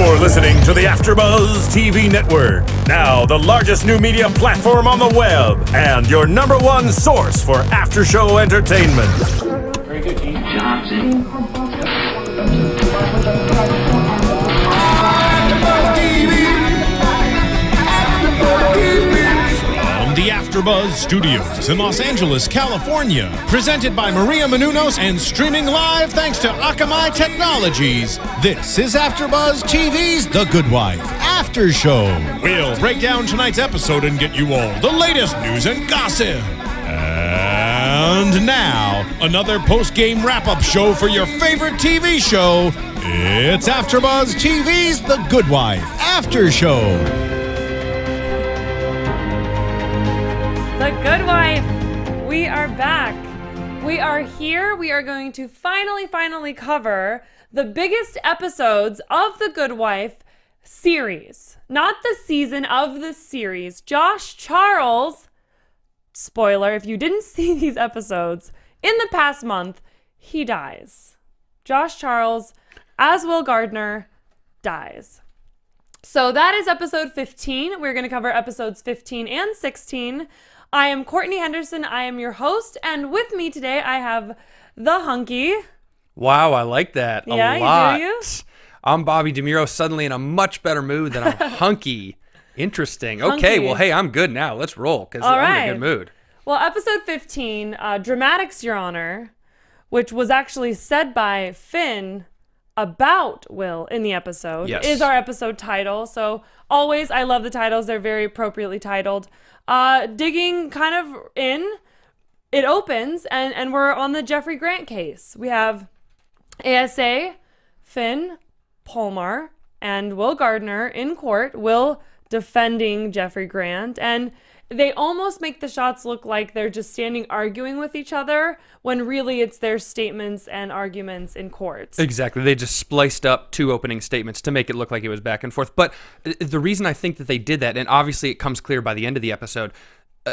You're listening to the AfterBuzz TV network, now the largest new media platform on the web, and your #1 source for after-show entertainment. Very good, Gene. Johnson. From the AfterBuzz Studios in Los Angeles, California, presented by Maria Menounos and streaming live thanks to Akamai Technologies. This is AfterBuzz TV's The Good Wife After Show. We'll break down tonight's episode and get you all the latest news and gossip. And now, another post-game wrap-up show for your favorite TV show. It's AfterBuzz TV's The Good Wife After Show. The Good Wife, we are back. We are here. We are going to finally cover the biggest episodes of The Good Wife series. Not the season, of the series. Josh Charles, spoiler, if you didn't see these episodes, in the past month, he dies. Josh Charles, as Will Gardner, dies. So that is episode 15. We're going to cover episodes 15 and 16. I am Courtney Henderson. I am your host, and with me today I have the hunky. Wow, I like that a yeah, lot. You do you? I'm Bobby DeMuro, suddenly in a much better mood than I'm hunky. Interesting. Okay, well, hey, I'm good now. Let's roll, because I'm in a good mood. Well, episode 15, Dramatics, Your Honor, which was actually said by Finn about Will in the episode, is our episode title. So always, I love the titles. They're very appropriately titled. Digging kind of in, it opens, and we're on the Jeffrey Grant case. We have ASA, Finn, Palmer, and Will Gardner in court. Will defending Jeffrey Grant, and they almost make the shots look like they're just standing arguing with each other, when really it's their statements and arguments in court. Exactly. They just spliced up two opening statements to make it look like it was back and forth. But the reason I think that they did that, and obviously it comes clear by the end of the episode,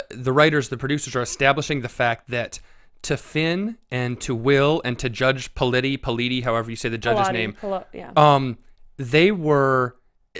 the writers, the producers are establishing the fact that to Finn and to Will and to Judge Politi, however you say the judge's name, they were...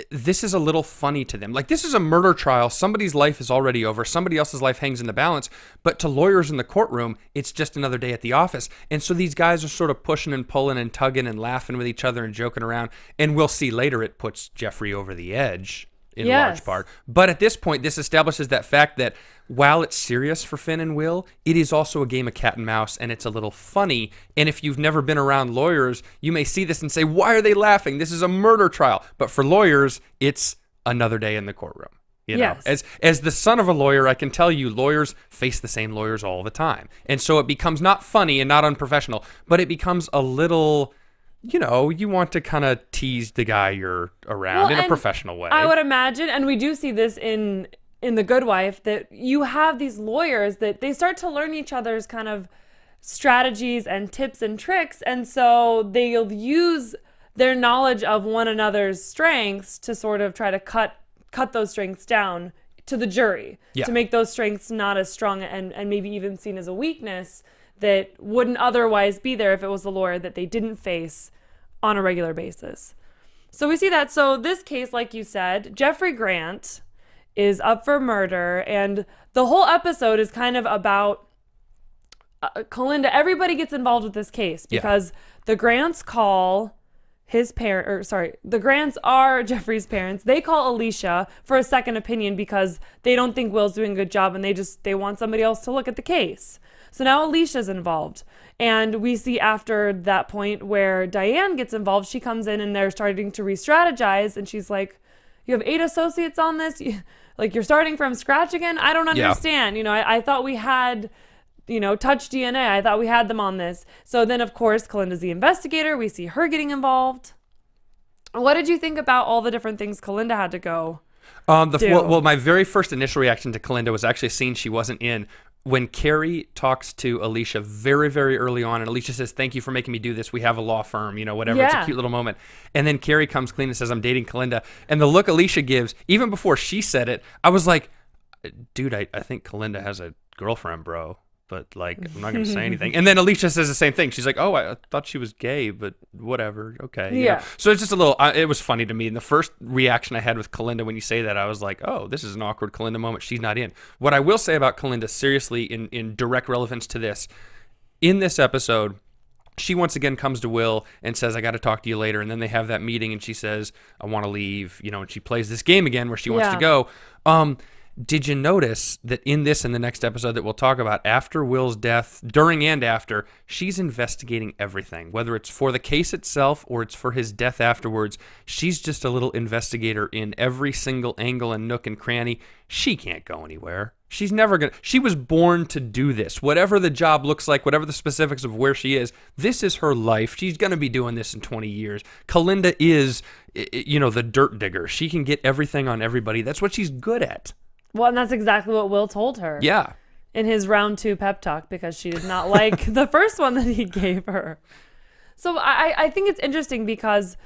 This is a little funny to them. Like, this is a murder trial. Somebody's life is already over. Somebody else's life hangs in the balance. But to lawyers in the courtroom, it's just another day at the office. And so these guys are sort of pushing and pulling and tugging and laughing with each other and joking around. And we'll see later it puts Jeffrey over the edge in large part. But at this point, this establishes that fact that while it's serious for Finn and Will, it is also a game of cat and mouse, and it's a little funny. And if you've never been around lawyers, you may see this and say, why are they laughing? This is a murder trial. But for lawyers, it's another day in the courtroom. You know, as the son of a lawyer, I can tell you lawyers face the same lawyers all the time. And so it becomes not funny and not unprofessional, but it becomes a little... You know, you want to kind of tease the guy you're around in a professional way. I would imagine, and we do see this in The Good Wife, that you have these lawyers that they start to learn each other's kind of strategies and tips and tricks, and so they'll use their knowledge of one another's strengths to sort of try to cut those strengths down to the jury, to make those strengths not as strong and maybe even seen as a weakness that wouldn't otherwise be there if it was a lawyer that they didn't face on a regular basis. So we see that. So this case, like you said, Jeffrey Grant is up for murder, and the whole episode is kind of about Kalinda. Everybody gets involved with this case because the Grants call his the Grants are Jeffrey's parents. They call Alicia for a second opinion because they don't think Will's doing a good job, and they want somebody else to look at the case. So now Alicia's involved, and we see after that point where Diane gets involved, she comes in and they're starting to re-strategize, and she's like, you have 8 associates on this? You're starting from scratch again? I don't understand. You know, I thought we had, Touch DNA. I thought we had them on this. So then, of course, Kalinda's the investigator. We see her getting involved. What did you think about all the different things Kalinda had to go do? Well, my very first initial reaction to Kalinda was actually a scene she wasn't in, when Carrie talks to Alicia very, very early on, and Alicia says, thank you for making me do this. We have a law firm, whatever. Yeah. It's a cute little moment. And then Carrie comes clean and says, I'm dating Kalinda. And the look Alicia gives, even before she said it, I was like, dude, I think Kalinda has a girlfriend, bro. but like, I'm not going to say anything. And then Alicia says the same thing. She's like, oh, I thought she was gay, but whatever. Okay. You know? So it's just a little, it was funny to me. And the first reaction I had with Kalinda when you say that, I was like, oh, this is an awkward Kalinda moment. She's not in. What I will say about Kalinda, seriously, in direct relevance to this, in this episode, she once again comes to Will and says, I got to talk to you later. And then they have that meeting and she says, I want to leave, you know, and she plays this game again where she wants to go. Did you notice that in this and the next episode that we'll talk about, after Will's death, during and after, she's investigating everything, whether it's for the case itself or it's for his death afterwards. She's just a little investigator in every single angle and nook and cranny. She can't go anywhere. She's never going to. She was born to do this. Whatever the job looks like, whatever the specifics of where she is, this is her life. She's going to be doing this in 20 years. Kalinda is, you know, the dirt digger. She can get everything on everybody. That's what she's good at. Well, and that's exactly what Will told her. Yeah. In his round 2 pep talk, because she did not like the first one that he gave her. So I think it's interesting because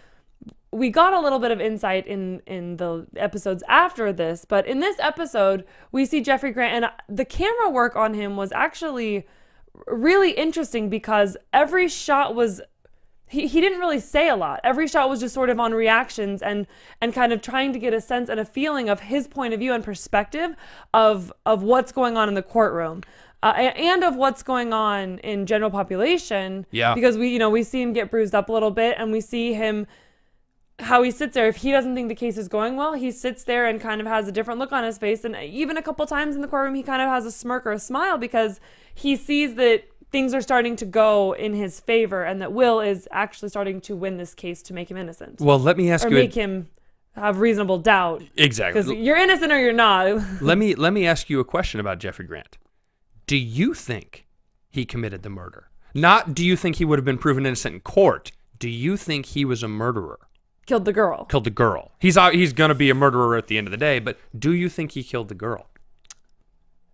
we got a little bit of insight in the episodes after this, but in this episode, we see Jeffrey Grant, and the camera work on him was actually really interesting because every shot was, he didn't really say a lot. Every shot was just sort of on reactions and kind of trying to get a sense and a feeling of his point of view and perspective of what's going on in the courtroom. And of what's going on in general population. Yeah. Because we see him get bruised up a little bit, and we see him, how he sits there. If he doesn't think the case is going well, he sits there and kind of has a different look on his face. And even a couple times in the courtroom, he kind of has a smirk or a smile because he sees that things are starting to go in his favor and that Will is actually starting to win this case to make him innocent. Well, let me ask you. Or make him have reasonable doubt. Exactly. Because you're innocent or you're not. Let me ask you a question about Jeffrey Grant. Do you think he committed the murder? Not do you think he would have been proven innocent in court. Do you think he was a murderer? Killed the girl. Killed the girl. He's going to be a murderer at the end of the day, but do you think he killed the girl?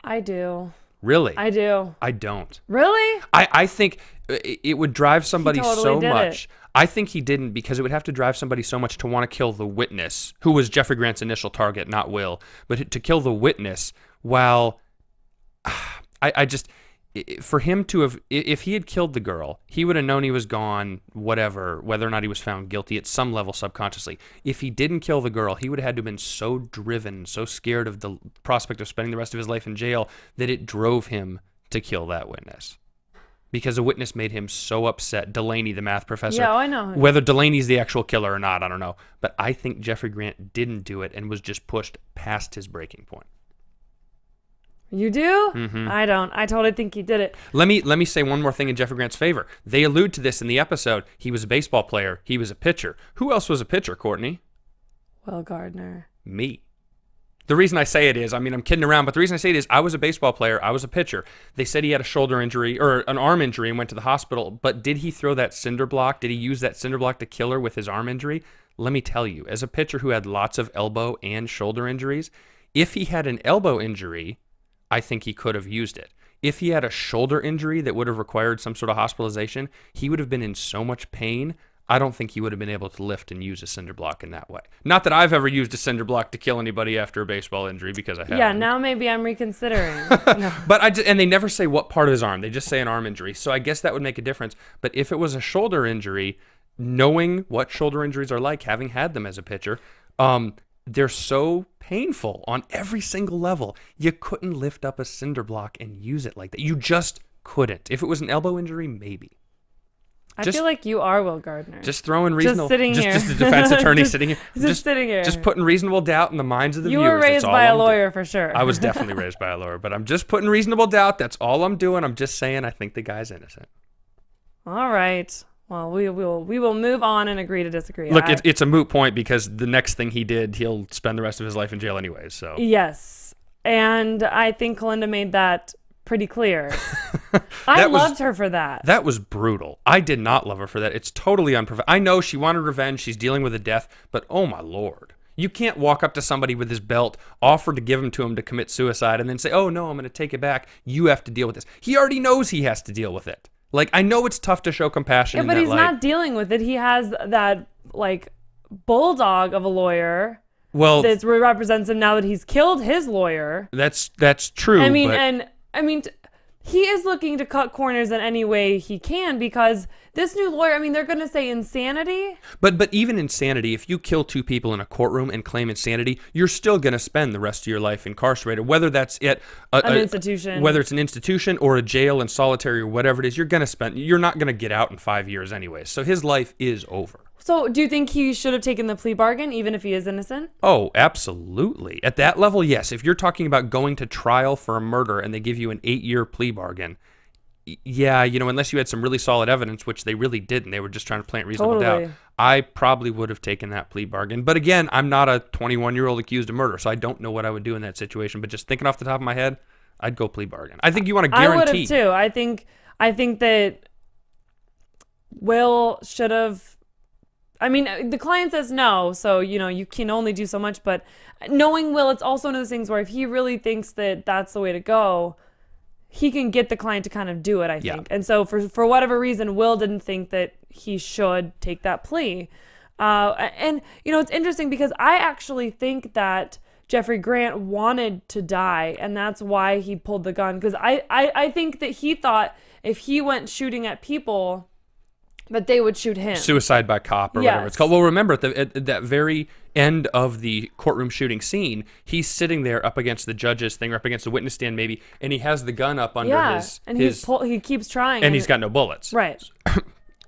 I do. Really? I do. I don't. Really? I think it would drive somebody so much. It. I think he didn't because it would have to drive somebody so much to want to kill the witness, who was Jeffrey Grant's initial target, not Will, but to kill the witness while I just, for him to have, if he had killed the girl, he would have known he was gone, whatever, whether or not he was found guilty at some level subconsciously. If he didn't kill the girl, he would have had to have been so driven, so scared of the prospect of spending the rest of his life in jail that it drove him to kill that witness. Because the witness made him so upset. Delaney, the math professor. Yeah, I know. Whether Delaney's the actual killer or not, I don't know. But I think Jeffrey Grant didn't do it and was just pushed past his breaking point. You do? Mm-hmm. I don't. I totally think he did it. Let me say one more thing in Jeffrey Grant's favor. They allude to this in the episode. He was a baseball player. He was a pitcher. Who else was a pitcher, Courtney? Will Gardner. Me. The reason I say it is, I mean, I'm kidding around, but the reason I say it is I was a baseball player. I was a pitcher. They said he had a shoulder injury or an arm injury and went to the hospital, but did he throw that cinder block? Did he use that cinder block to kill her with his arm injury? Let me tell you, as a pitcher who had lots of elbow and shoulder injuries, if he had an elbow injury, I think he could have used it. If he had a shoulder injury that would have required some sort of hospitalization, he would have been in so much pain, I don't think he would have been able to lift and use a cinder block in that way. Not that I've ever used a cinder block to kill anybody after a baseball injury, because I haven't. Yeah, now maybe I'm reconsidering. No. But and they never say what part of his arm. They just say an arm injury. So I guess that would make a difference. But if it was a shoulder injury, knowing what shoulder injuries are like, having had them as a pitcher, they're so painful on every single level. You couldn't lift up a cinder block and use it like that. You just couldn't. If it was an elbow injury, maybe. I feel like you are Will Gardner. Just throwing reasonable... Just sitting here. Just a defense attorney sitting here. Just sitting here. Just putting reasonable doubt in the minds of the viewers. You were raised by a lawyer for sure. I was definitely raised by a lawyer, but I'm just putting reasonable doubt. That's all I'm doing. I'm just saying I think the guy's innocent. All right. Well, we will move on and agree to disagree. Look, it's a moot point because the next thing he did, he'll spend the rest of his life in jail anyways. So yes, and I think Kalinda made that pretty clear. I loved her for that. That was brutal. I did not love her for that. It's totally unprofessional. I know she wanted revenge. She's dealing with a death, but oh my Lord. You can't walk up to somebody with his belt, offer to give him to him to commit suicide, and then say, oh no, I'm going to take it back. You have to deal with this. He already knows he has to deal with it. Like, I know it's tough to show compassion. Yeah, but he's not dealing with it. He has that, like, bulldog of a lawyer. Well, that represents him now that he's killed his lawyer. That's true. I mean, but... he is looking to cut corners in any way he can, because this new lawyer, I mean, they're going to say insanity. But even insanity, if you kill 2 people in a courtroom and claim insanity, you're still going to spend the rest of your life incarcerated, whether that's at An institution. whether it's an institution or a jail and solitary or whatever it is. You're not going to get out in 5 years anyway. So his life is over. So do you think he should have taken the plea bargain, even if he is innocent? Oh, absolutely. At that level, yes. If you're talking about going to trial for a murder and they give you an 8-year plea bargain, yeah, unless you had some really solid evidence, which they really didn't, they were just trying to plant reasonable doubt, I probably would have taken that plea bargain. But again, I'm not a 21-year-old accused of murder, so I don't know what I would do in that situation. But just thinking off the top of my head, I'd go plea bargain. I think you want to guarantee. I would have too. I think that Will should have. I mean, the client says no, so, you can only do so much. But knowing Will, it's also one of those things where if he really thinks that that's the way to go, he can get the client to kind of do it, I think. And so for whatever reason, Will didn't think that he should take that plea. And, it's interesting because I actually think that Jeffrey Grant wanted to die, and that's why he pulled the gun. Because I think that he thought if he went shooting at people, that they would shoot him. Suicide by cop or whatever it's called. Well, remember, at that very end of the courtroom shooting scene, he's sitting there up against the judge's thing or up against the witness stand maybe, and he has the gun up under his... and he keeps trying. And he's got no bullets. Right.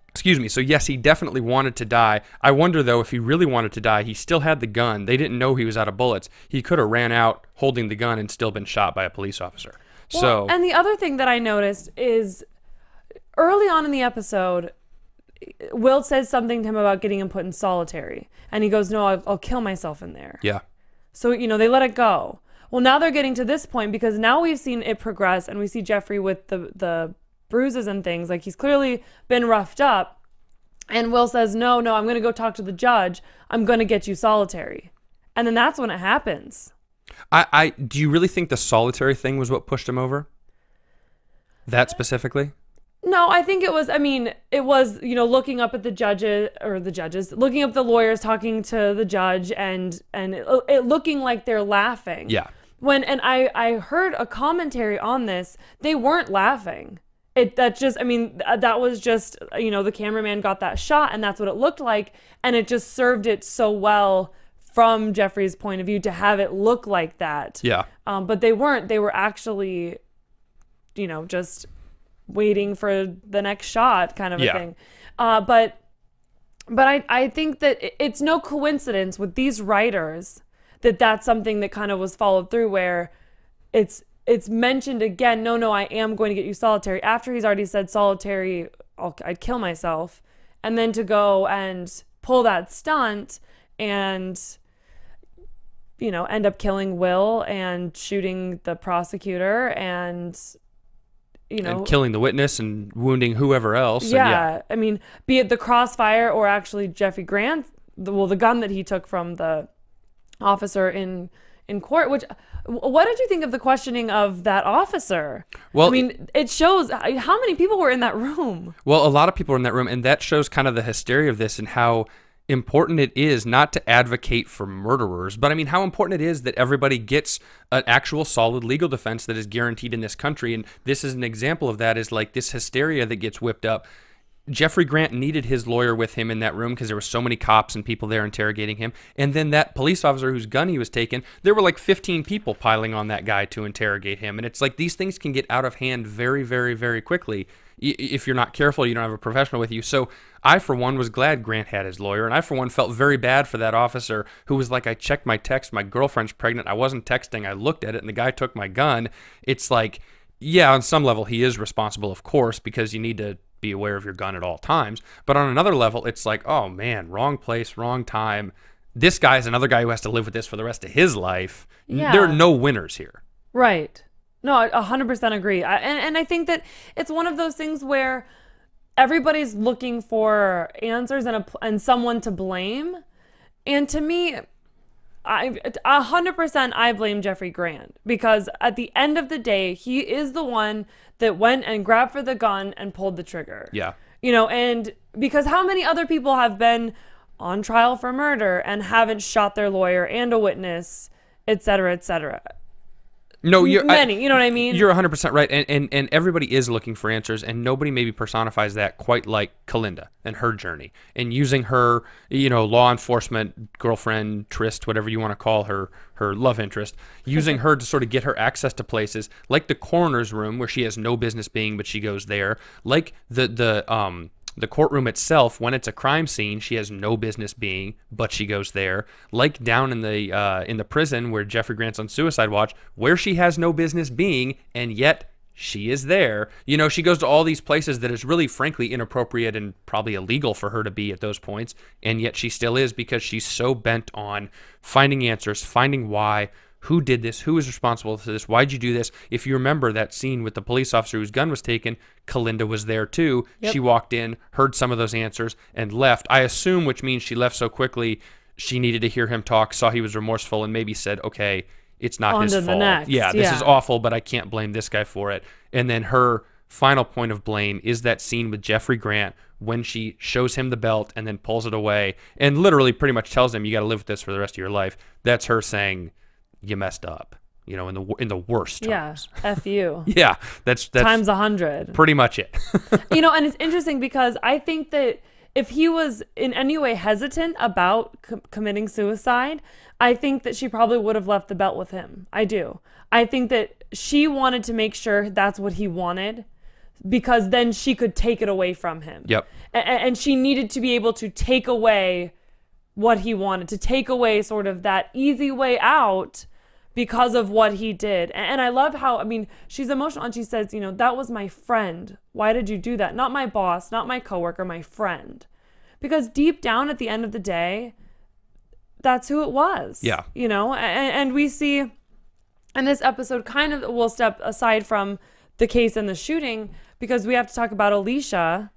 Excuse me. So, yes, he definitely wanted to die. I wonder, though, if he really wanted to die, he still had the gun. They didn't know he was out of bullets. He could have ran out holding the gun and still been shot by a police officer. Well, and the other thing that I noticed is early on in the episode, Will says something to him about getting him put in solitary. And he goes, no, I'll kill myself in there. Yeah. So, they let it go. Well, now they're getting to this point because now we've seen it progress and we see Jeffrey with the bruises and things. Like, he's clearly been roughed up. And Will says, no, I'm going to go talk to the judge. I'm going to get you solitary. And then that's when it happens. Do you really think the solitary thing was what pushed him over? That specifically? No, I think it was, looking up at the judges, looking up the lawyers, talking to the judge and it looking like they're laughing. Yeah. And I heard a commentary on this. They weren't laughing. That was just, the cameraman got that shot and that's what it looked like. And it just served it so well from Jeffrey's point of view to have it look like that. Yeah. But they weren't. They were actually, just waiting for the next shot kind of a thing. But I think that it's no coincidence with these writers that that's something that kind of was followed through where it's mentioned again, no, I am going to get you solitary after he's already said solitary, I'd kill myself. And then to go and pull that stunt and, end up killing Will and shooting the prosecutor and killing the witness and wounding whoever else. Yeah. I mean, be it the crossfire or actually Jeffrey Grant, the gun that he took from the officer in court, what did you think of the questioning of that officer? Well, it shows how many people were in that room. Well, a lot of people were in that room, and that shows kind of the hysteria of this and how important it is not to advocate for murderers, but how important it is that everybody gets an actual solid legal defense that is guaranteed in this country. And this is an example of that, is like this hysteria that gets whipped up. Jeffrey Grant needed his lawyer with him in that room because there were so many cops and people there interrogating him. And then that police officer whose gun he was taking, there were like 15 people piling on that guy to interrogate him. And it's like these things can get out of hand very, very, very quickly. If you're not careful, you don't have a professional with you. So I, for one, was glad Grant had his lawyer. And I, for one, felt very bad for that officer who was like, I checked my text. My girlfriend's pregnant. I wasn't texting. I looked at it and the guy took my gun. It's like, yeah, on some level, he is responsible, of course, because you need to be aware of your gun at all times. But on another level, it's like, oh man, wrong place, wrong time. This guy is another guy who has to live with this for the rest of his life. Yeah. There are no winners here. Right. No, I 100% agree. And I think that it's one of those things where everybody's looking for answers and someone to blame. And to me, 100% I blame Jeffrey Grant, because at the end of the day, he is the one that went and grabbed for the gun and pulled the trigger. Yeah. And because how many other people have been on trial for murder and haven't shot their lawyer and a witness, et cetera, et cetera. No, you know what I mean? You're 100% right, and everybody is looking for answers, and nobody maybe personifies that quite like Kalinda and her journey, and using her, law enforcement girlfriend, tryst, whatever you want to call her love interest, using her to sort of get her access to places like the coroner's room where she has no business being, but she goes there, like the courtroom itself, when it's a crime scene, she has no business being, but she goes there. Like down in the prison where Jeffrey Grant's on suicide watch, where she has no business being, and yet she is there. She goes to all these places that is really, frankly, inappropriate and probably illegal for her to be at those points, and yet she still is because she's so bent on finding answers, finding why. Who did this? Who is responsible for this? Why'd you do this? If you remember that scene with the police officer whose gun was taken, Kalinda was there too. Yep. She walked in, heard some of those answers, and left. I assume, which means she left so quickly, she needed to hear him talk, saw he was remorseful, and maybe said, okay, it's not his fault. This is awful, but I can't blame this guy for it. And then her final point of blame is that scene with Jeffrey Grant when she shows him the belt and then pulls it away and literally pretty much tells him, you got to live with this for the rest of your life. That's her saying, you messed up, in the worst terms. Yeah, F you. Yeah, that's times 100. Pretty much it. And it's interesting because I think that if he was in any way hesitant about committing suicide, I think that she probably would have left the belt with him. I do. I think that she wanted to make sure that's what he wanted, because then she could take it away from him. Yep. And she needed to be able to take away what he wanted, to take away sort of that easy way out because of what he did. And I love how, she's emotional and she says, that was my friend. Why did you do that? Not my boss, not my coworker, my friend. Because deep down at the end of the day, that's who it was. Yeah. And we see in this episode, kind of, we'll step aside from the case and the shooting because we have to talk about Alicia.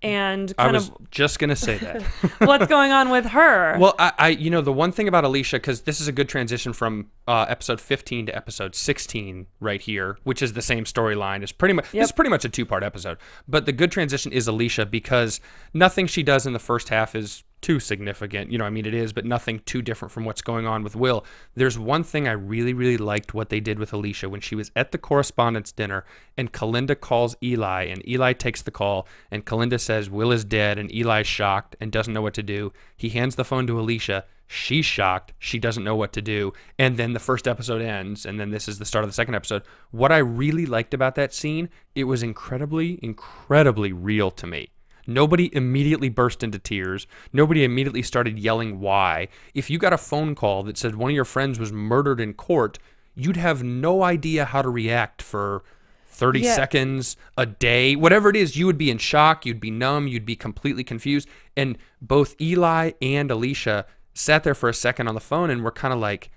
And I was just going to say that. What's going on with her? Well, I the one thing about Alicia, because this is a good transition from episode 15 to episode 16 right here, which is the same storyline. It's pretty much It's pretty much a two-part episode. But the good transition is Alicia because nothing she does in the first half is too significant. It is, but nothing too different from what's going on with Will. There's one thing I really, really liked what they did with Alicia when she was at the correspondence dinner and Kalinda calls Eli and Eli takes the call and Kalinda says Will is dead and Eli's shocked and doesn't know what to do. He hands the phone to Alicia. She's shocked. She doesn't know what to do. And then the first episode ends, and then this is the start of the second episode. What I really liked about that scene, it was incredibly, incredibly real to me. Nobody immediately burst into tears. Nobody immediately started yelling why. If you got a phone call that said one of your friends was murdered in court, you'd have no idea how to react for 30 seconds, a day, whatever it is. You would be in shock. You'd be numb. You'd be completely confused. And both Eli and Alicia sat there for a second on the phone and were kind of like,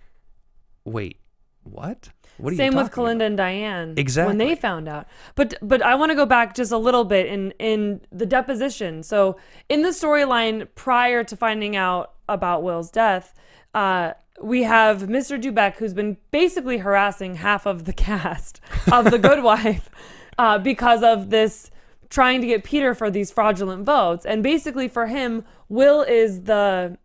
wait, what? What are Same you with talking Kalinda about? and Diane. Exactly. When they found out. But I want to go back just a little bit in the deposition. So in the storyline prior to finding out about Will's death, we have Mr. Dubeck, who's been basically harassing half of the cast of The Good Wife because of this trying to get Peter for these fraudulent votes. And basically for him, Will is the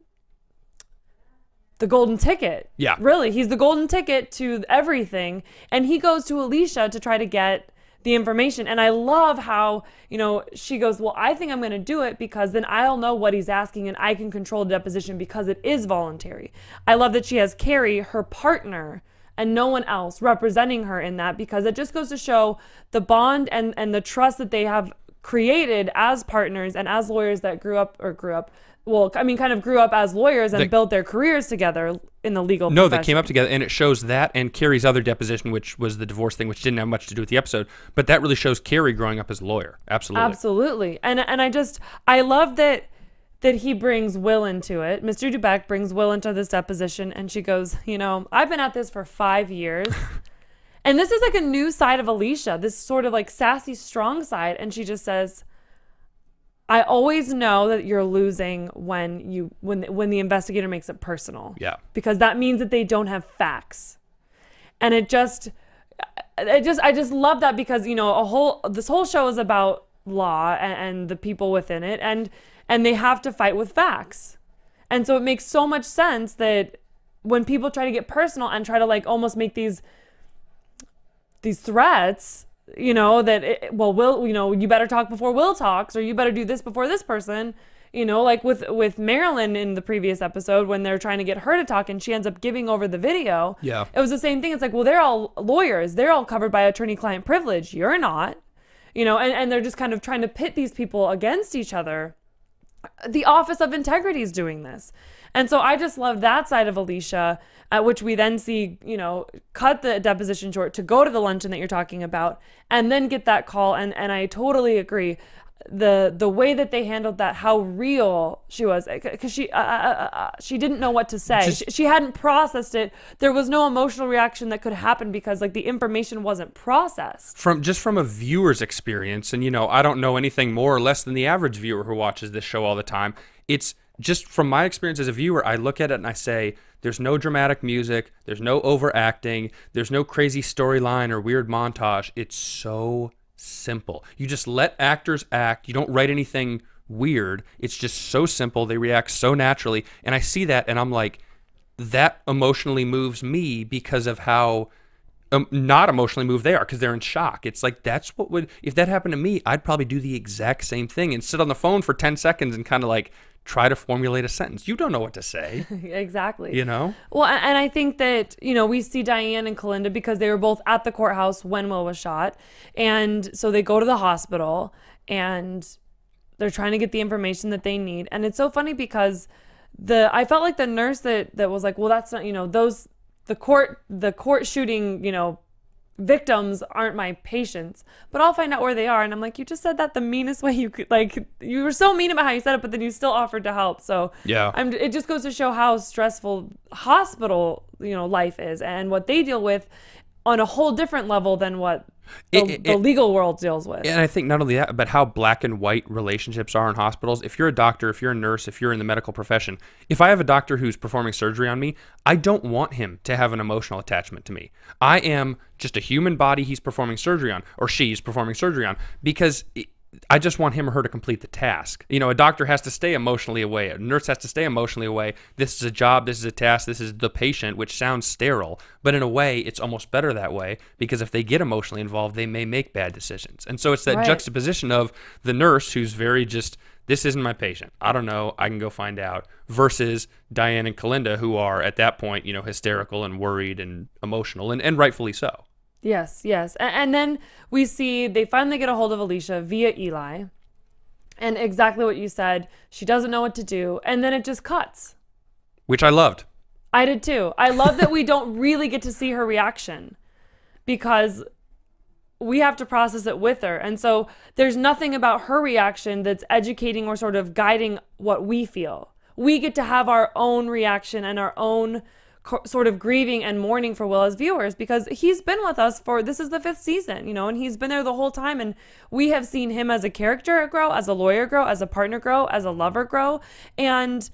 golden ticket. Yeah. Really. He's the golden ticket to everything. And he goes to Alicia to try to get the information. And I love how, she goes, well, I think I'm going to do it because then I'll know what he's asking and I can control the deposition because it is voluntary. I love that she has Carrie, her partner, and no one else representing her in that because it just goes to show the bond and the trust that they have created as partners and as lawyers that grew up as lawyers and built their careers together in the legal profession. No, they came up together, and it shows that and Carrie's other deposition, which was the divorce thing, which didn't have much to do with the episode, but that really shows Carrie growing up as a lawyer. Absolutely. Absolutely. And I love that he brings Will into it. Mr. Dubeck brings Will into this deposition, and she goes, I've been at this for 5 years. And this is like a new side of Alicia, this sort of like sassy, strong side. And she just says, I always know that you're losing when the investigator makes it personal. Yeah. Because that means that they don't have facts. And I just love that because, this whole show is about law and the people within it and they have to fight with facts. And so it makes so much sense that when people try to get personal and try to like almost make these threats, you know, that Will, you know, you better talk before Will talks, or you better do this before this person. You know, like with Marilyn in the previous episode, when they're trying to get her to talk and she ends up giving over the video. Yeah. It was the same thing. It's like, well, they're all lawyers. They're all covered by attorney-client privilege. You're not. You know, and they're just kind of trying to pit these people against each other. The Office of Integrity is doing this. And so I just love that side of Alicia, at which we then see, you know, cut the deposition short to go to the luncheon that you're talking about and then get that call. And I totally agree. The way that they handled that, how real she was, because she didn't know what to say. She hadn't processed it. There was no emotional reaction that could happen because like the information wasn't processed. From a viewer's experience, and you know, I don't know anything more or less than the average viewer who watches this show all the time. It's just from my experience as a viewer, I look at it and I say, there's no dramatic music, there's no overacting, there's no crazy storyline or weird montage. It's so simple. You just let actors act. You don't write anything weird. It's just so simple. They react so naturally. And I see that and I'm like, that emotionally moves me because of how not emotionally moved they are, because they're in shock. It's like, that's what would, if that happened to me, I'd probably do the exact same thing and sit on the phone for 10 seconds and kind of like try to formulate a sentence. You don't know what to say. Exactly. You know? Well, and I think that, you know, we see Diane and Kalinda because they were both at the courthouse when Will was shot. And so they go to the hospital and they're trying to get the information that they need. And it's so funny because I felt like the nurse that was like, well, that's not, you know, the court shooting, you know, victims aren't my patients, but I'll find out where they are. And I'm like, you just said that the meanest way you could. Like, you were so mean about how you said it, but then you still offered to help. So yeah, it just goes to show how stressful hospital, you know, life is and what they deal with on a whole different level than what the legal world deals with. And I think not only that, but how black and white relationships are in hospitals. If you're a doctor, if you're a nurse, if you're in the medical profession, if I have a doctor who's performing surgery on me, I don't want him to have an emotional attachment to me. I am just a human body he's performing surgery on, or she's performing surgery on, because I just want him or her to complete the task. You know, a doctor has to stay emotionally away. A nurse has to stay emotionally away. This is a job. This is a task. This is the patient, which sounds sterile. But in a way, it's almost better that way, because if they get emotionally involved, they may make bad decisions. And so it's that juxtaposition of the nurse who's very just, this isn't my patient. I don't know. I can go find out. Versus Diane and Kalinda, who are at that point, you know, hysterical and worried and emotional, and rightfully so. Yes, yes. And then we see they finally get a hold of Alicia via Eli. And exactly what you said, she doesn't know what to do. And then it just cuts. Which I loved. I did too. I love that we don't really get to see her reaction because we have to process it with her. And so there's nothing about her reaction that's educating or sort of guiding what we feel. We get to have our own reaction and our own sort of grieving and mourning for Will as viewers, because he's been with us this is the 5th season, you know, and he's been there the whole time. And we have seen him as a character grow, as a lawyer grow, as a partner grow, as a lover grow. And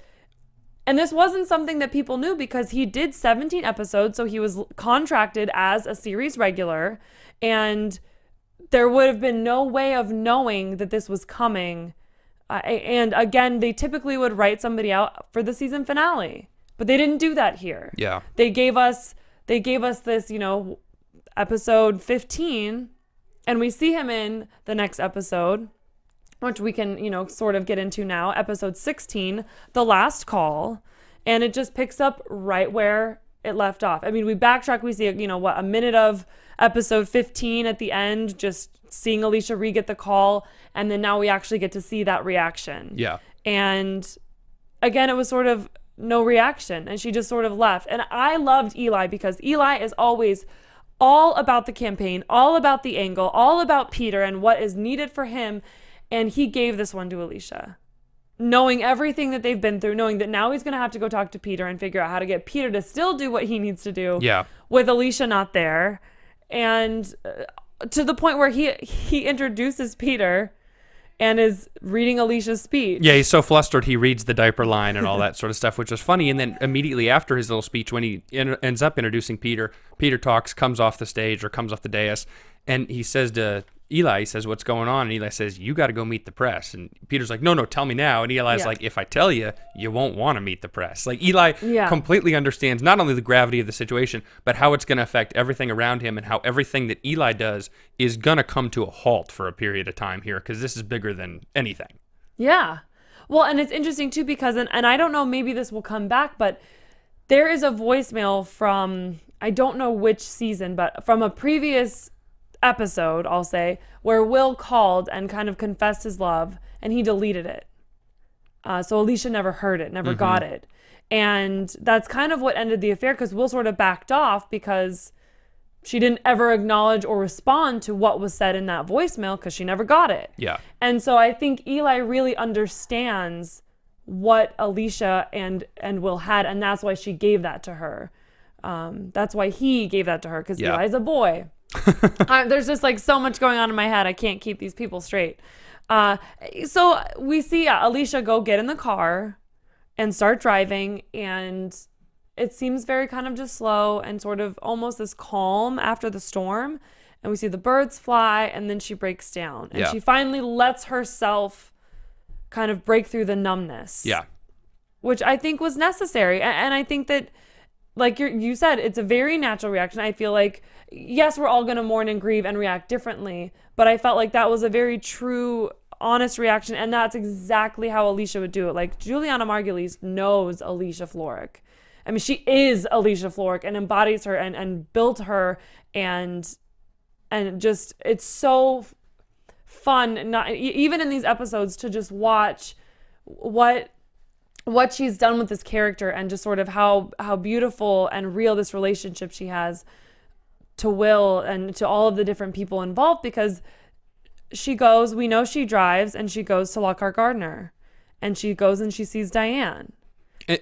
this wasn't something that people knew because he did 17 episodes. So he was contracted as a series regular, and there would have been no way of knowing that this was coming. And again, they typically would write somebody out for the season finale. But they didn't do that here. Yeah. They gave us this, you know, episode 15, and we see him in the next episode, which we can, you know, sort of get into now, episode 16, The Last Call, and it just picks up right where it left off. I mean, we backtrack, we see, you know, a minute of episode 15 at the end, just seeing Alicia re-get the call, and then now we actually get to see that reaction. Yeah. And again, it was sort of no reaction, and she just sort of left. And I loved Eli because Eli is always all about the campaign, all about the angle, all about Peter and what is needed for him. And he gave this one to Alicia, knowing everything that they've been through, knowing that now he's going to have to go talk to Peter and figure out how to get Peter to still do what he needs to do. Yeah. With Alicia not there. And to the point where he introduces Peter and is reading Alicia's speech. Yeah, he's so flustered, he reads the diaper line and all that sort of stuff, which was funny. And then immediately after his little speech, when he ends up introducing Peter, Peter comes off the stage or comes off the dais, and he says to Eli says, what's going on? And Eli says, you got to go meet the press. And Peter's like, no, tell me now. And Eli's like, if I tell you, you won't want to meet the press. Like, Eli completely understands not only the gravity of the situation, but how it's going to affect everything around him and how everything that Eli does is going to come to a halt for a period of time here, because this is bigger than anything. Yeah. Well, and it's interesting, too, because, and I don't know, maybe this will come back, but there is a voicemail from, I don't know which season, but from a previous episode, I'll say, where Will called and kind of confessed his love, and he deleted it. So Alicia never heard it, never got it. And that's kind of what ended the affair, because Will sort of backed off because she didn't ever acknowledge or respond to what was said in that voicemail because she never got it. Yeah. And so I think Eli really understands what Alicia and Will had, and that's why she gave that to her. That's why he gave that to her, because Eli's a boy. There's just like so much going on in my head. I can't keep these people straight. So we see Alicia go get in the car and start driving, and it seems very kind of just slow and sort of almost this calm after the storm. And we see the birds fly, and then she breaks down, and she finally lets herself kind of break through the numbness. Yeah. Which I think was necessary. And I think that, like you said, it's a very natural reaction. I feel like, yes, we're all going to mourn and grieve and react differently, but I felt like that was a very true, honest reaction, and that's exactly how Alicia would do it. Like, Juliana Margulies knows Alicia Florrick. I mean, she is Alicia Florrick and embodies her and built her, and just, it's so fun, not even in these episodes, to just watch what she's done with this character, and just sort of how beautiful and real this relationship she has to Will and to all of the different people involved, because we know she drives, and she goes to Lockhart Gardner, and she goes and she sees Diane.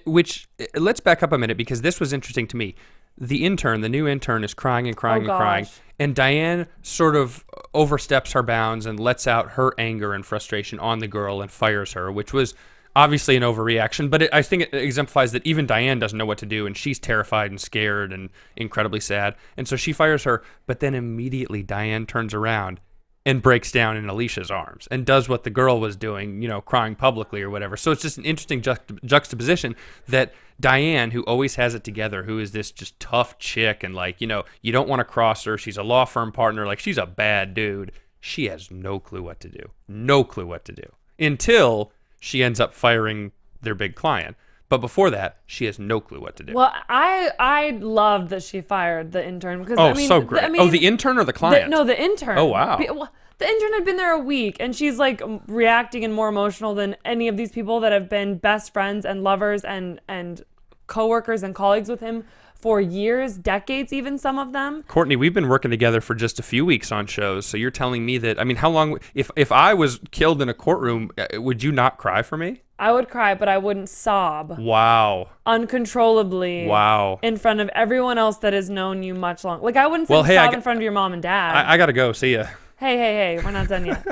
Which, let's back up a minute, because this was interesting to me. The new intern is crying and crying and crying, and Diane sort of oversteps her bounds and lets out her anger and frustration on the girl and fires her, which was obviously an overreaction, but I think it exemplifies that even Diane doesn't know what to do, and she's terrified and scared and incredibly sad, and so she fires her, but then immediately Diane turns around and breaks down in Alicia's arms and does what the girl was doing, crying publicly or whatever. So it's just an interesting juxtaposition that Diane, who always has it together, who is this just tough chick, and like, you don't want to cross her, she's a law firm partner, like she's a bad dude, she has no clue what to do, until she ends up firing their big client. But before that, she has no clue what to do. Well, I loved that she fired the intern, because so great. The intern or the client? The intern. Oh, wow. The intern had been there a week, and she's like reacting and more emotional than any of these people that have been best friends and lovers and coworkers and colleagues with him for years, decades, even some of them. Courtney, we've been working together for just a few weeks on shows, so you're telling me that, how long, if I was killed in a courtroom, would you not cry for me? I would cry, but I wouldn't sob. Wow. Uncontrollably. Wow. In front of everyone else that has known you much longer. Like, I wouldn't sob in front of your mom and dad. I gotta go. See ya. Hey, we're not done yet.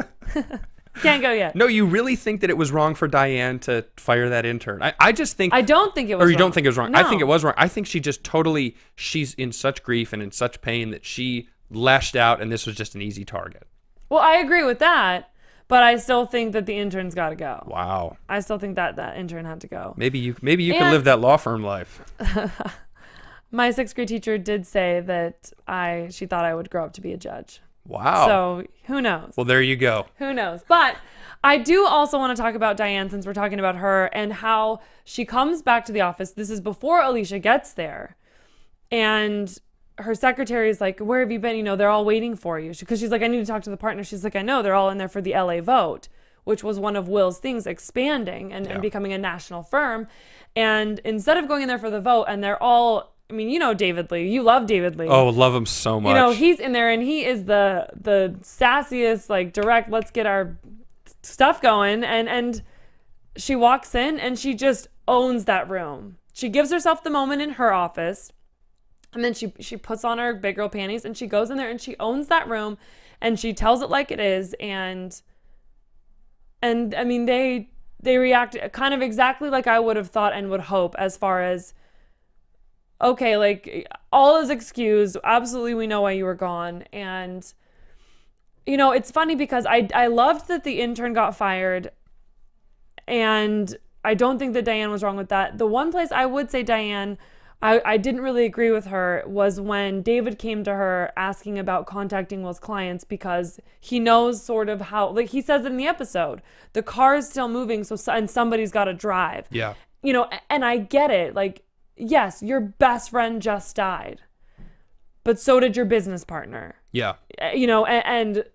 Can't go yet. No, you really think that it was wrong for Diane to fire that intern? I just think... I don't think it was wrong. Or you don't think it was wrong? No. I think it was wrong. I think she just she's in such grief and in such pain that she lashed out, and this was just an easy target. Well, I agree with that, but I still think that the intern's got to go. Wow. I still think that intern had to go. Maybe you could live that law firm life. My 6th grade teacher did say that she thought I would grow up to be a judge. Wow. So who knows? Well, there you go. Who knows? But I do also want to talk about Diane, since we're talking about her, and how she comes back to the office. This is before Alicia gets there. And her secretary is like, where have you been? They're all waiting for you. Because she's like, I need to talk to the partner. She's like, I know, they're all in there for the LA vote, which was one of Will's things, expanding and becoming a national firm. And instead of going in there for the vote, and they're all... David Lee. You love David Lee. Oh, love him so much. He's in there, and he is the sassiest, like, direct, let's get our stuff going. And she walks in, and she just owns that room. She gives herself the moment in her office, and then she puts on her big girl panties, and she goes in there, and she owns that room, and she tells it like it is. And they react kind of exactly like I would have thought and would hope, as far as, okay, like, all is excused. Absolutely, we know why you were gone. And, you know, it's funny because I loved that the intern got fired, and I don't think that Diane was wrong with that. The one place I would say Diane, I didn't really agree with her, was when David came to her asking about contacting Will's clients, because he knows sort of how, like he says in the episode, the car is still moving, and somebody's got to drive. Yeah. You know, and I get it. Like, yes, your best friend just died, but so did your business partner. Yeah. You know, and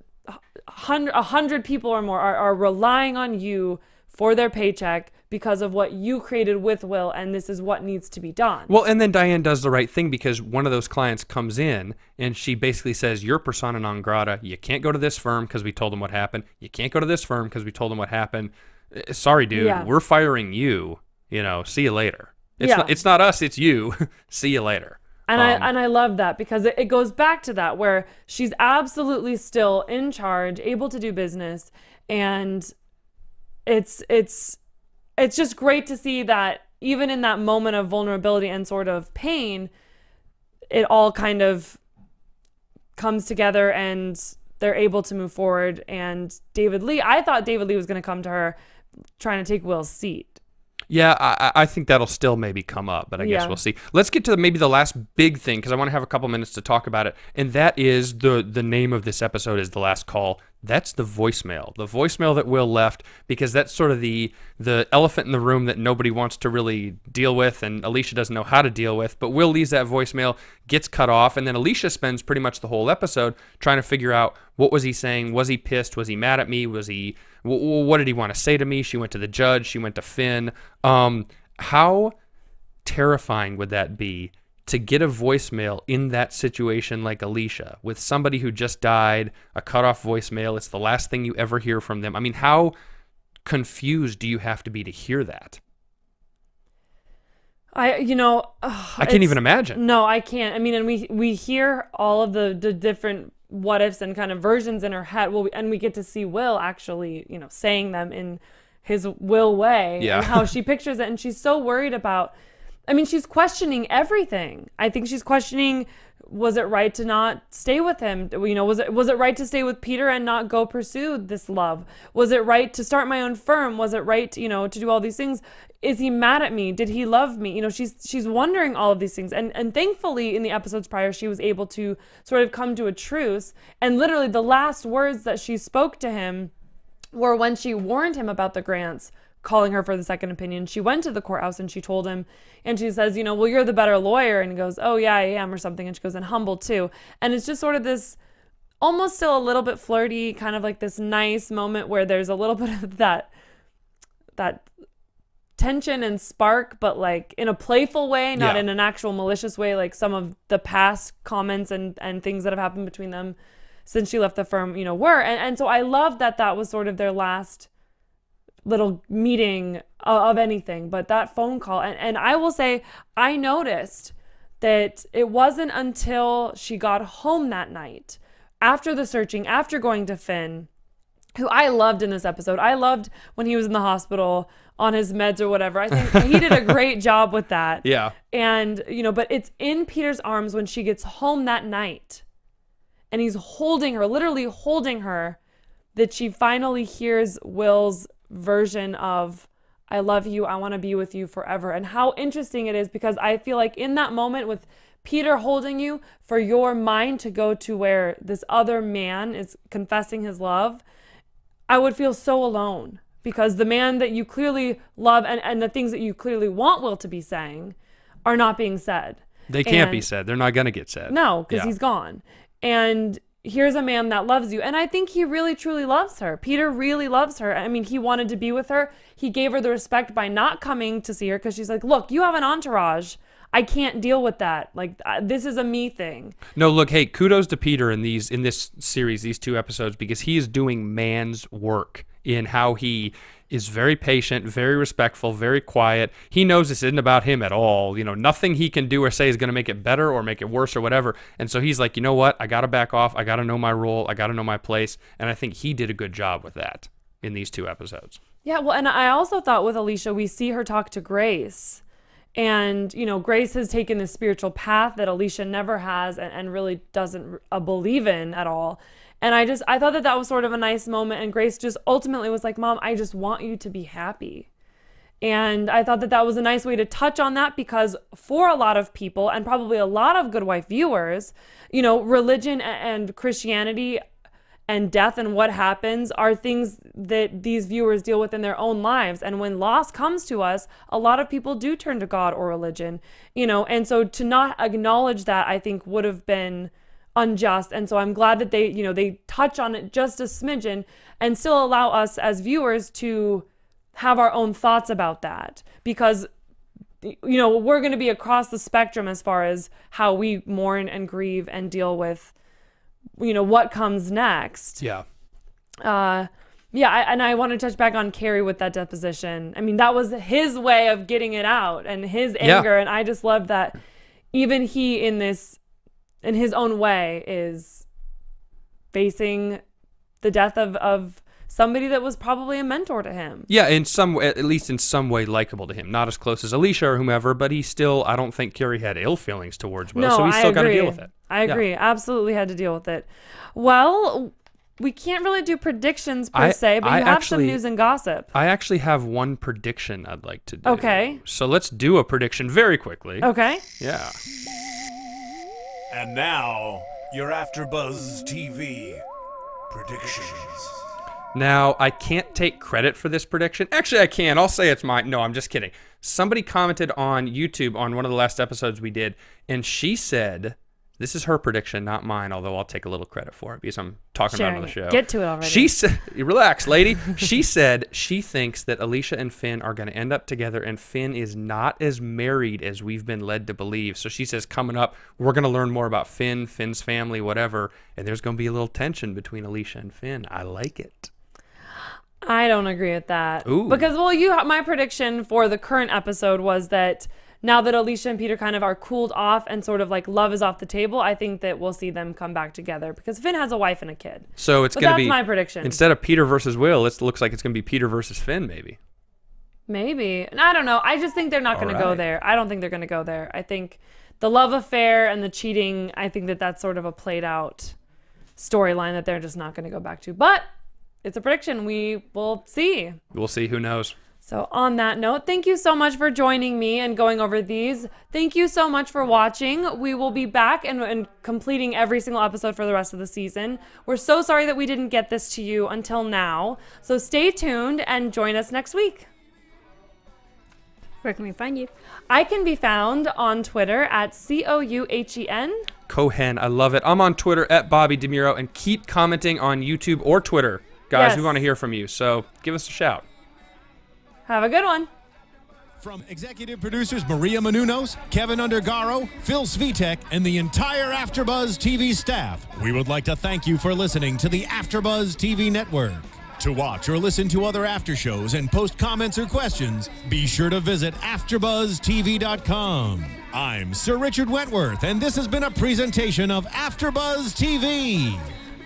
100 people or more are relying on you for their paycheck because of what you created with Will, and this is what needs to be done. Well, and then Diane does the right thing, because one of those clients comes in and she basically says, you're persona non grata. You can't go to this firm because we told them what happened. You can't go to this firm because we told them what happened. Sorry, dude, we're firing you. You know, see you later. It's not us, it's you. See you later. And I love that, because it goes back to that, where she's absolutely still in charge, able to do business, and it's just great to see that even in that moment of vulnerability and sort of pain, it all kind of comes together and they're able to move forward. And I thought David Lee was going to come to her trying to take Will's seat. Yeah, I think that'll still maybe come up, but I guess we'll see. Let's get to maybe the last big thing, because I want to have a couple minutes to talk about it, and that is the name of this episode is The Last Call. That's the voicemail that Will left, because that's sort of the elephant in the room that nobody wants to really deal with, and Alicia doesn't know how to deal with. But Will leaves that voicemail, gets cut off, and then Alicia spends pretty much the whole episode trying to figure out, what was he saying? Was he pissed? Was he mad at me? What did he want to say to me? She went to the judge. She went to Finn. How terrifying would that be to get a voicemail in that situation like Alicia, with somebody who just died, a cut-off voicemail? It's the last thing you ever hear from them. I mean, how confused do you have to be to hear that? I can't even imagine. No, I can't. I mean, and we hear all of the different what ifs and kind of versions in her head. Well, and we get to see Will actually, you know, saying them in his Will way, and how she pictures it. And she's so worried about, I mean, she's questioning everything. I think she's questioning, was it right to not stay with him? You know, was it right to stay with Peter and not go pursue this love? Was it right to start my own firm? Was it right, to do all these things? Is he mad at me? Did he love me? You know, she's wondering all of these things. And thankfully in the episodes prior, she was able to sort of come to a truce. And literally the last words that she spoke to him were when she warned him about the grants, calling her for the second opinion. She went to the courthouse and she told him, and she says, well, you're the better lawyer. And he goes, oh yeah, I am, or something. And she goes, and humble too. And it's just sort of this almost still a little bit flirty, kind of like this nice moment where there's a little bit of that tension and spark, but like in a playful way, not in an actual malicious way, like some of the past comments and things that have happened between them since she left the firm, were. And so I love that was sort of their last little meeting of anything, but that phone call. And I will say, I noticed that it wasn't until she got home that night, after the searching, after going to Finn, who I loved in this episode. I loved when he was in the hospital on his meds or whatever. I think he did a great job with that. Yeah. And, but it's in Peter's arms when she gets home that night and he's holding her, literally holding her, that she finally hears Will's version of, I love you, I want to be with you forever. And how interesting it is, because I feel like in that moment with Peter holding you, for your mind to go to where this other man is confessing his love, I would feel so alone, because the man that you clearly love and the things that you clearly want Will to be saying are not being said. They can't be said. They're not going to get said. No, because he's gone. And here's a man that loves you. And I think he really, truly loves her. Peter really loves her. I mean, he wanted to be with her. He gave her the respect by not coming to see her, because she's like, look, you have an entourage. I can't deal with that. Like, this is a me thing. No, look, hey, kudos to Peter in this series, these 2 episodes, because he is doing man's work in how he is very patient, very respectful, very quiet. He knows this isn't about him at all. Nothing he can do or say is going to make it better or make it worse or whatever. And so he's like, you know what? I got to back off. I got to know my role. I got to know my place. And I think he did a good job with that in these 2 episodes. Yeah, well, and I also thought with Alicia, we see her talk to Grace. And, Grace has taken this spiritual path that Alicia never has and really doesn't believe in at all. And I thought that was sort of a nice moment. And Grace just ultimately was like, Mom, I just want you to be happy. And I thought that was a nice way to touch on that, because for a lot of people, and probably a lot of Good Wife viewers, you know, religion and Christianity and death and what happens are things that these viewers deal with in their own lives. And when loss comes to us, a lot of people do turn to God or religion, you know, and so to not acknowledge that, I think, would have been unjust. And so I'm glad that they, you know, they touch on it just a smidgen and still allow us as viewers to have our own thoughts about that, because, you know, we're going to be across the spectrum as far as how we mourn and grieve and deal with, you know, what comes next. Yeah. And I want to touch back on Carrie with that deposition. I mean, that was his way of getting it out and his anger. And I just loved that even he in his own way is facing the death of somebody that was probably a mentor to him. Yeah, at least in some way likable to him. Not as close as Alicia or whomever, but he still, I don't think Carrie had ill feelings towards Will, no, so he's still got to deal with it. I agree. Absolutely had to deal with it. Well, we can't really do predictions per se, but you have some news and gossip. I actually have one prediction I'd like to do. Okay. So let's do a prediction very quickly. Okay. Yeah. And now, your AfterBuzz TV predictions. Now, I can't take credit for this prediction. Actually, I can. I'll say it's mine. No, I'm just kidding. Somebody commented on YouTube on one of the last episodes we did, and she said, this is her prediction, not mine, although I'll take a little credit for it because I'm talking about it on the show. Get to it already. She said, relax, lady. She said she thinks that Alicia and Finn are going to end up together, and Finn is not as married as we've been led to believe. So she says coming up, we're going to learn more about Finn, Finn's family, whatever, and there's going to be a little tension between Alicia and Finn. I like it. I don't agree with that. Ooh. Because, well, my prediction for the current episode was that now that Alicia and Peter kind of are cooled off and sort of like love is off the table, I think that we'll see them come back together because Finn has a wife and a kid. So it's going to be, that's my prediction. Instead of Peter versus Will, it looks like it's going to be Peter versus Finn, maybe. Maybe. And I don't know. I just think they're not going to go there. I don't think they're going to go there. I think the love affair and the cheating, I think that that's sort of a played out storyline that they're just not going to go back to. But it's a prediction. We will see. We'll see. Who knows? So on that note, thank you so much for joining me and going over these. Thank you so much for watching. We will be back and completing every single episode for the rest of the season. We're so sorry that we didn't get this to you until now. So stay tuned and join us next week. Where can we find you? I can be found on Twitter at COUHEN. Cohen. I love it. I'm on Twitter at Bobby DeMuro, and keep commenting on YouTube or Twitter. Guys, Yes. we want to hear from you, so give us a shout. Have a good one. From executive producers Maria Menounos, Kevin Undergaro, Phil Svitek, and the entire AfterBuzz TV staff, we would like to thank you for listening to the AfterBuzz TV network. To watch or listen to other after shows and post comments or questions, be sure to visit AfterBuzzTV.com. I'm Sir Richard Wentworth, and this has been a presentation of AfterBuzz TV.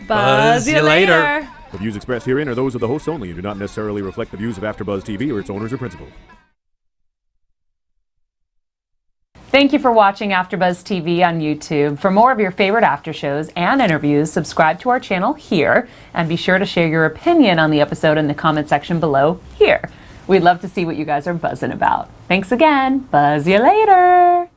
Buzz you later. The views expressed herein are those of the hosts only and do not necessarily reflect the views of AfterBuzz TV or its owners or principals. Thank you for watching AfterBuzz TV on YouTube. For more of your favorite after shows and interviews, subscribe to our channel here, and be sure to share your opinion on the episode in the comment section below here. We'd love to see what you guys are buzzing about. Thanks again. Buzz you later.